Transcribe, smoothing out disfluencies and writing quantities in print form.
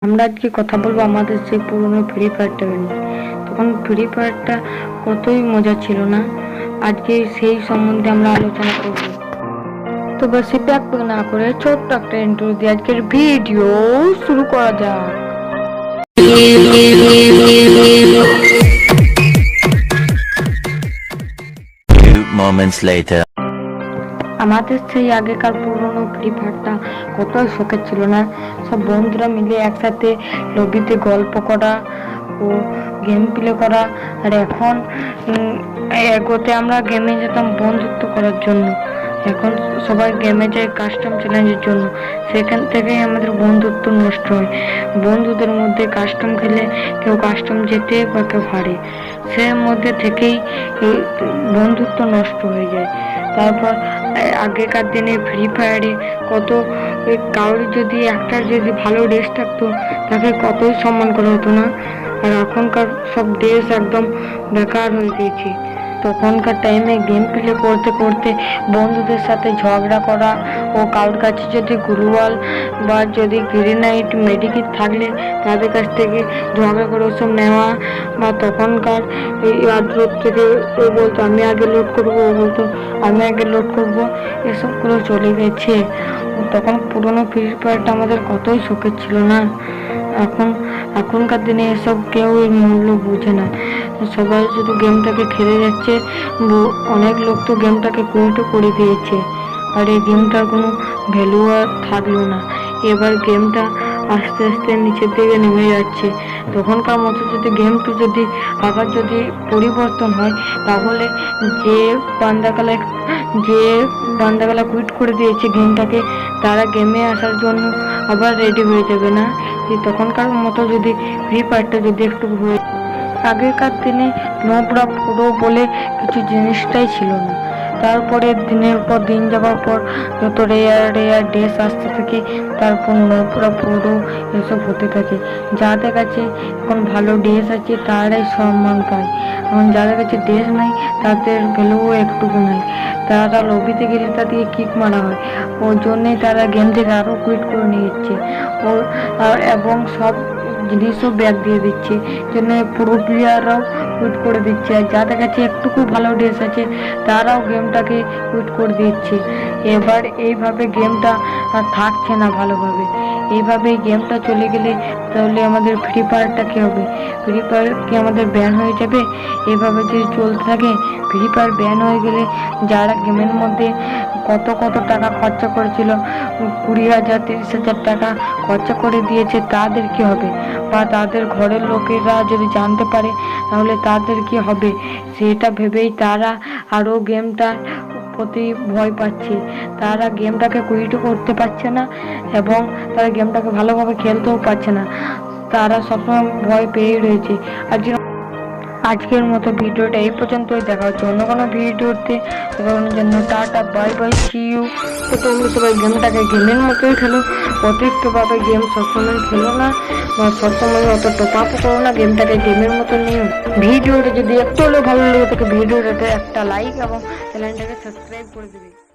আমরা আজকে কথা বলবো আমাদের সেই পুরনো ফ্রি ফায়ারটা নিয়ে। তখন ফ্রি ফায়ারটা কতই মজা ছিল না, আজকে সেই সম্বন্ধে আমরা আলোচনা করব। তো বেশি প্যাক না করে ছোট্ট একটা ইন্ট্রো দিয়ে আজকের ভিডিও শুরু করা যাক। Moments later. আমাদের সেই আগেকার পুরনো ফ্রি ফায়ারটা কতই শখের ছিল না, সব বন্ধুরা মিলে একসাথে লবিতে গল্প করা ও গেম প্লে করা। আর এখন এগোতে আমরা গেমে যেতাম বন্ধুত্ব করার জন্য, এখন সবাই গেমে যায় কাস্টম চ্যালেঞ্জের জন্য। সেখান থেকেই আমাদের বন্ধুত্ব নষ্ট হয়। বন্ধুদের মধ্যে কাস্টম খেলে কেউ কাস্টম জেতে বা কেউ হারে, সে মধ্যে থেকেই বন্ধুত্ব নষ্ট হয়ে যায়। তারপর আগেকার দিনে ফ্রি ফায়ারে কত কারোর যদি যদি ভালো ড্রেস থাকতো তাকে কতই সম্মান করা হতো না, আর এখনকার সব ড্রেস একদম বেকার হয়ে গিয়েছে। তখনকার টাইমে গেম প্লে করতে করতে বন্ধুদের সাথে ঝগড়া করা ও কারোর কাছে যদি গ্লুয়াল বা যদি গ্রেনাইট মেডিকিট থাকলে তাদের কাছ থেকে ঝগড়া করে ওসব নেওয়া, বা তখনকার এয়ারড্রপ থেকে ও বলতো আমি আগে লোড করবো, ও বলতো আমি আগে লোড করবো, এসবগুলো চলে গেছে। তখন পুরোনো ফ্রি ফায়ারটা আমাদের কতই শখের ছিল না। এখনকার দিনে এসব কেউ এর মূল্য বুঝে না, সবাই শুধু গেমটাকে খেলে যাচ্ছে। অনেক লোক তো গেমটাকে কুইটও করে দিয়েছে, আর এই গেমটার কোনো ভ্যালু আর থাকলো না। এবার গেমটা আস্তে আস্তে নিচের দিকে নেমে যাচ্ছে। তখনকার মতো যদি গেমটি যদি আবার যদি পরিবর্তন হয়, তাহলে যে বান্দাকালা কুইট করে দিয়েছে গেমটাকে, তারা গেমে আসার জন্য আবার রেডি হয়ে যাবে না। তখনকার মতো যদি ফ্রি ফায়ারটা যদি একটু হয়ে, আগেকার দিনে নোবরা পুরো বলে কিছু জিনিসটাই ছিল না। তারপরে দিনের পর দিন যাওয়ার পর যত রেয়ার ড্রেস আসতে থাকে, তারপর নোবরা পুরো এসব হতে থাকে। যাদের কাছে এখন ভালো ড্রেস আছে তারাই সম্মান পায়, এখন যাদের কাছে ড্রেস নাই তাদের ভ্যালুও একটুকু নাই। তারা লবিতে গেলে তাদেরকে কিক মারা হয়, ওর জন্যেই তারা গেম থেকে আরও কুইট করে নিচ্ছে এবং সব জিনিসও ব্যাগ দিয়ে দিচ্ছে, জন্য পুরো প্লেয়াররাও কুইট করে দিচ্ছে। আর যাদের কাছে একটুকু ভালো ড্রেস আছে তারাও গেমটাকে কুইট করে দিচ্ছে। এবার এইভাবে গেমটা আর থাকছে না ভালোভাবে। এইভাবে গেমটা চলে গেলে তাহলে আমাদের ফ্রি ফায়ারটা কী হবে? ফ্রি ফায়ার কি আমাদের ব্যান হয়ে যাবে? এভাবে যদি চলতে থাকে, ফ্রি ফায়ার ব্যান হয়ে গেলে যারা গেমের মধ্যে কত টাকা খরচা করেছিল, 20,000 30,000 টাকা খরচা করে দিয়েছে, তাদের কি হবে? বা তাদের ঘরের লোকেরা যদি জানতে পারে তাহলে তাদের কি হবে? সেটা ভেবেই তারা আরও গেমটার প্রতি ভয় পাচ্ছে। তারা গেমটাকে কুইটও করতে পারছে না এবং তারা গেমটাকে ভালোভাবে খেলতেও পারছে না, তারা সবসময় ভয় পেয়েই রয়েছে। আজকের মতো ভিডিওটা এই পর্যন্তই, দেখা হচ্ছে অন্য কোনো ভিডিওতে। ততক্ষণের জন্য tata, bye bye, see you. তো তোমরা সবাই গেমটাকে গেমের মতোই খেলো, অতিরিক্তভাবে গেম সবসময় খেলো না, বা সবসময় অত টপ আপও করো না, গেমটাকে গেমের মতো নিও। ভিডিওটা যদি একটু হলেও ভালো লেগে থাকে ভিডিওটাতে একটা লাইক এবং চ্যানেলটাকে সাবস্ক্রাইব করে দেবে।